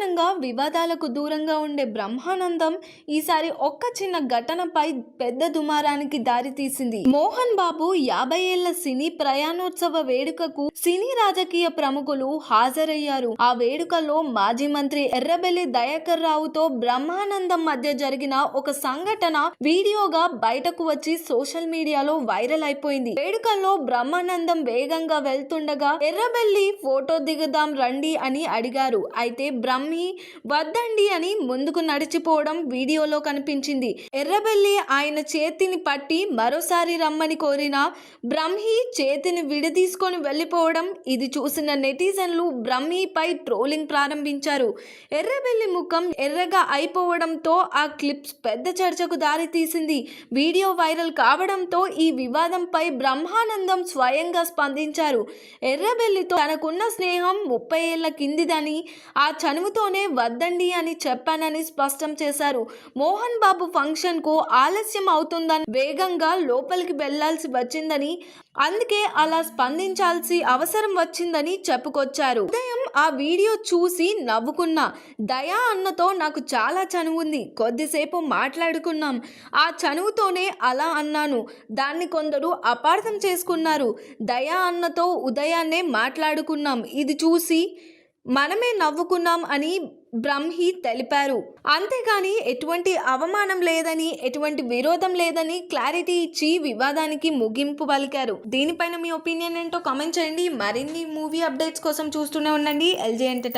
సాధారణంగా వివాదాలకు దూరంగా ఉండే బ్రహ్మానందం ఈసారి ఒక్క చిన్న ఘటనపై పెద్ద దుమారానికి దారితీసింది. మోహన్ బాబు 50 ఏళ్ల సినీ ప్రయాణోత్సవ వేడుకకు సినీ రాజకీయ ప్రముఖులు హాజరయ్యారు. ఆ వేడుకలో మాజీ మంత్రి ఎర్రబెల్లి దయాకర్ రావుతో బ్రహ్మానందం మధ్య జరిగిన ఒక సంఘటన వీడియోగా బయటకు వచ్చి సోషల్ మీడియాలో వైరల్ అయిపోయింది. వేడుకల్లో బ్రహ్మానందం వేగంగా వెళ్తుండగా ఎర్రబెల్లి ఫోటో దిగుదాం రండి అని అడిగారు. అయితే బ్రహ్మి వద్దండి అని ముందుకు నడిచిపోవడం వీడియోలో కనిపించింది. ఎర్రబెల్లి ఆయన చేతిని పట్టి మరోసారి రమ్మని కోరిన బ్రహ్మి చేతిని విడదీసుకొని వెళ్లిపోవడం ఇది చూసిన నెటిజన్లు బ్రహ్మిపై ట్రోలింగ్ ప్రారంభించారు. ఎర్రబెల్లి ముఖం ఎర్రగా అయిపోవడంతో ఆ క్లిప్స్ పెద్ద చర్చకు దారితీసింది. వీడియో వైరల్ కావడంతో ఈ వివాదంపై బ్రహ్మానందం స్వయంగా స్పందించారు. ఎర్రబెల్లితో తనకున్న స్నేహం 30 ఏళ్ల కిందిదని, ఆ చనువుతోనే వద్దండి అని చెప్పానని స్పష్టం చేశారు. మోహన్ బాబు ఫంక్షన్కు ఆలస్యం అవుతుందని వేగంగా లోపలికి వెళ్లాల్సి వచ్చిందని, అందుకే అలా స్పందించాల్సి అవసరం వచ్చిందని చెప్పుకొచ్చారు. ఉదయం ఆ వీడియో చూసి నవ్వుకున్నా. దయా అన్నతో నాకు చాలా చనువుంది. కొద్దిసేపు మాట్లాడుకున్నాం. ఆ చనువుతోనే అలా అన్నాను. దాన్ని కొందరు అపార్థం చేసుకున్నారు. దయా అన్నతో ఉదయాన్నే మాట్లాడుకున్నాం. ఇది చూసి మనమే నవ్వుకున్నాం అని బ్రహ్మి తెలిపారు. అంతేగాని ఎటువంటి అవమానం లేదని, ఎటువంటి విరోధం లేదని క్లారిటీ ఇచ్చి వివాదానికి ముగింపు పలికారు. దీనిపైన మీ ఒపీనియన్ ఏంటో కామెంట్ చేయండి. మరిన్ని మూవీ అప్డేట్స్ కోసం చూస్తూనే ఉండండి LG ఎంటర్టైన్మెంట్.